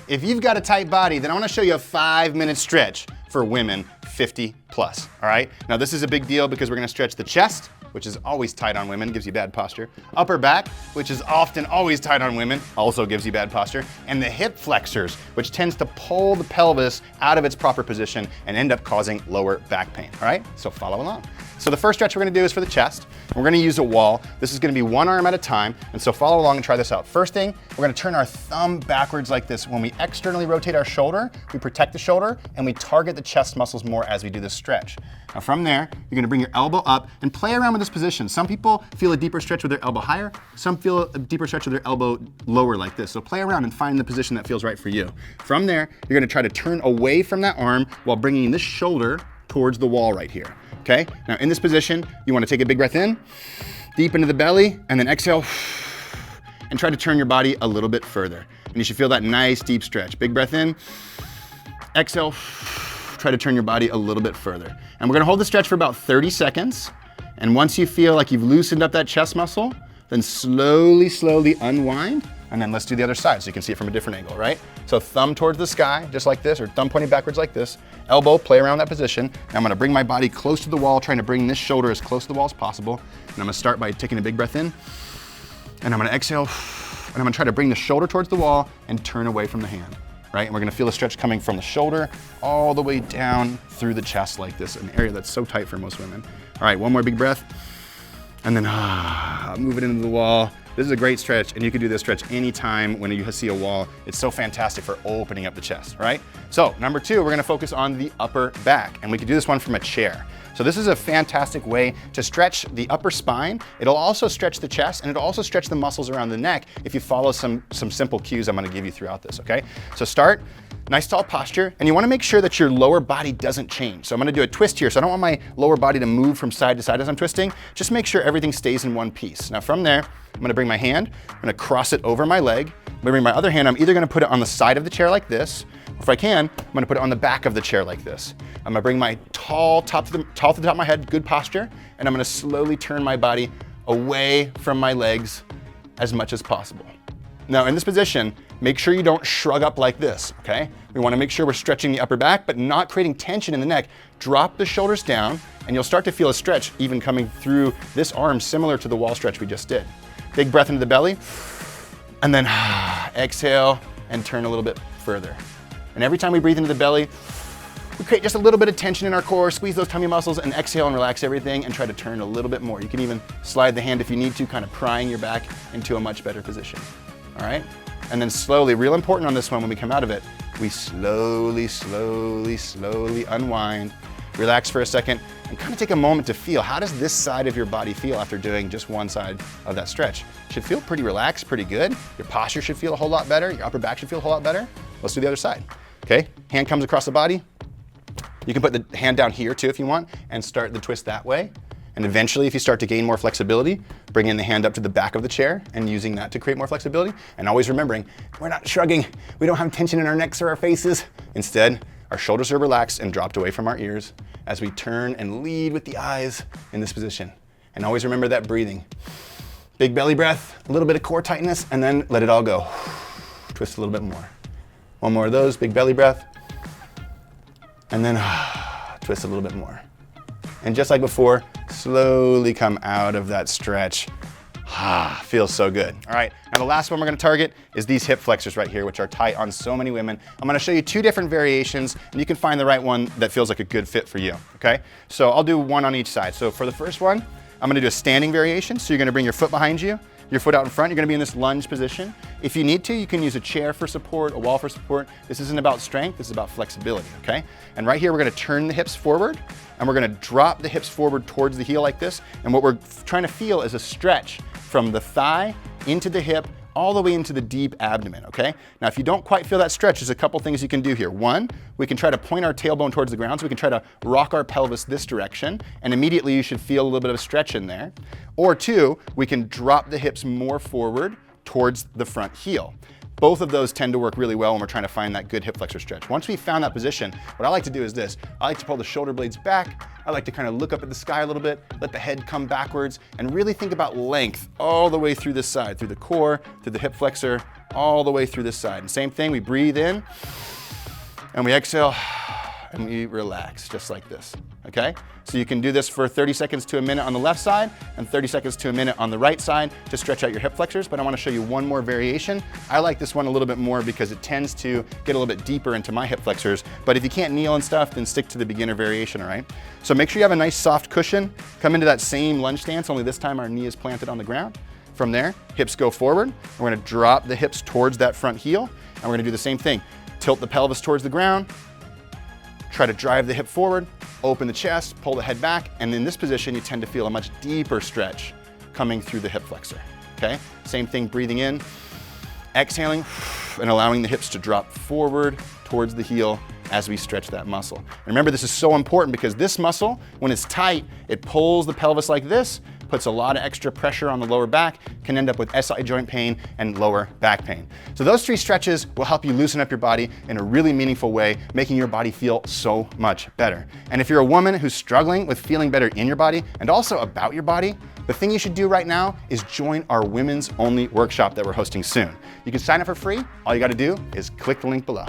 if you've got a tight body, then I wanna show you a 5-minute stretch for women 50 plus, all right? Now this is a big deal because we're gonna stretch the chest, which is always tight on women, gives you bad posture. Upper back, which is often always tight on women, also gives you bad posture. And the hip flexors, which tends to pull the pelvis out of its proper position and end up causing lower back pain, all right? So follow along. So the first stretch we're gonna do is for the chest. We're gonna use a wall. This is gonna be one arm at a time, and so follow along and try this out. First thing, we're gonna turn our thumb backwards like this. When we externally rotate our shoulder, we protect the shoulder, and we target the chest muscles more as we do this stretch. Now from there, you're gonna bring your elbow up and play around with this position. Some people feel a deeper stretch with their elbow higher, some feel a deeper stretch with their elbow lower like this. So play around and find the position that feels right for you. From there, you're gonna try to turn away from that arm while bringing this shoulder towards the wall right here, okay? Now in this position, you wanna take a big breath in, deep into the belly, and then exhale, and try to turn your body a little bit further. And you should feel that nice deep stretch. Big breath in, exhale, try to turn your body a little bit further. And we're gonna hold the stretch for about 30 seconds. And once you feel like you've loosened up that chest muscle, then slowly, slowly unwind. And then let's do the other side so you can see it from a different angle, right? So thumb towards the sky, just like this, or thumb pointing backwards like this. Elbow, play around that position. Now I'm gonna bring my body close to the wall, trying to bring this shoulder as close to the wall as possible. And I'm gonna start by taking a big breath in. And I'm gonna exhale. And I'm gonna try to bring the shoulder towards the wall and turn away from the hand. Right? And we're gonna feel the stretch coming from the shoulder all the way down through the chest like this, an area that's so tight for most women. All right, one more big breath. And then move it into the wall. This is a great stretch, and you can do this stretch anytime when you see a wall. It's so fantastic for opening up the chest, right? So number 2, we're gonna focus on the upper back, and we can do this one from a chair. So this is a fantastic way to stretch the upper spine. It'll also stretch the chest, and it'll also stretch the muscles around the neck if you follow some simple cues I'm gonna give you throughout this, okay? So start, nice tall posture, and you wanna make sure that your lower body doesn't change. So I'm gonna do a twist here, so I don't want my lower body to move from side to side as I'm twisting. Just make sure everything stays in one piece. Now from there, I'm gonna bring my hand, I'm gonna cross it over my leg. I'm gonna bring my other hand, I'm either gonna put it on the side of the chair like this, or if I can, I'm gonna put it on the back of the chair like this. I'm gonna bring my top to the top of my head, good posture, and I'm gonna slowly turn my body away from my legs as much as possible. Now in this position, make sure you don't shrug up like this, okay? We wanna make sure we're stretching the upper back, but not creating tension in the neck. Drop the shoulders down, and you'll start to feel a stretch even coming through this arm, similar to the wall stretch we just did. Big breath into the belly, and then exhale and turn a little bit further. And every time we breathe into the belly, we create just a little bit of tension in our core, squeeze those tummy muscles, and exhale and relax everything, and try to turn a little bit more. You can even slide the hand if you need to, kind of prying your back into a much better position, all right? And then slowly, real important on this one when we come out of it, we slowly, slowly, slowly unwind, relax for a second, and kind of take a moment to feel, how does this side of your body feel after doing just one side of that stretch? It should feel pretty relaxed, pretty good. Your posture should feel a whole lot better. Your upper back should feel a whole lot better. Let's do the other side, okay? Hand comes across the body. You can put the hand down here too if you want, and start the twist that way. And eventually, if you start to gain more flexibility, bring in the hand up to the back of the chair and using that to create more flexibility. And always remembering, we're not shrugging. We don't have tension in our necks or our faces. Instead, our shoulders are relaxed and dropped away from our ears as we turn and lead with the eyes in this position. And always remember that breathing. Big belly breath, a little bit of core tightness, and then let it all go. Twist a little bit more. One more of those, big belly breath. And then twist a little bit more. And just like before, slowly come out of that stretch. Feels so good. All right, now the last one we're gonna target is these hip flexors right here, which are tight on so many women. I'm gonna show you 2 different variations, and you can find the right one that feels like a good fit for you, okay? So I'll do one on each side. So for the first one, I'm gonna do a standing variation. So you're gonna bring your foot behind you, your foot out in front. You're gonna be in this lunge position. If you need to, you can use a chair for support, a wall for support. This isn't about strength, this is about flexibility, okay? And right here, we're gonna turn the hips forward, and we're gonna drop the hips forward towards the heel like this. And what we're trying to feel is a stretch from the thigh into the hip, all the way into the deep abdomen, okay? Now, if you don't quite feel that stretch, there's a couple things you can do here. One, we can try to point our tailbone towards the ground, so we can try to rock our pelvis this direction, and immediately you should feel a little bit of a stretch in there. Or 2, we can drop the hips more forward towards the front heel. Both of those tend to work really well when we're trying to find that good hip flexor stretch. Once we've found that position, what I like to do is this. I like to pull the shoulder blades back. I like to kind of look up at the sky a little bit, let the head come backwards, and really think about length all the way through this side, through the core, through the hip flexor, all the way through this side. And same thing, we breathe in, and we exhale, and we relax, just like this, okay? So you can do this for 30 seconds to a minute on the left side and 30 seconds to a minute on the right side to stretch out your hip flexors, but I wanna show you one more variation. I like this one a little bit more because it tends to get a little bit deeper into my hip flexors, but if you can't kneel and stuff, then stick to the beginner variation, all right? So make sure you have a nice soft cushion. Come into that same lunge stance, only this time our knee is planted on the ground. From there, hips go forward. We're gonna drop the hips towards that front heel, and we're gonna do the same thing. Tilt the pelvis towards the ground, try to drive the hip forward, open the chest, pull the head back, and in this position, you tend to feel a much deeper stretch coming through the hip flexor, okay? Same thing, breathing in, exhaling, and allowing the hips to drop forward towards the heel as we stretch that muscle. And remember, this is so important because this muscle, when it's tight, it pulls the pelvis like this, puts a lot of extra pressure on the lower back, can end up with SI joint pain and lower back pain. So those 3 stretches will help you loosen up your body in a really meaningful way, making your body feel so much better. And if you're a woman who's struggling with feeling better in your body and also about your body, the thing you should do right now is join our women's only workshop that we're hosting soon. You can sign up for free. All you gotta do is click the link below.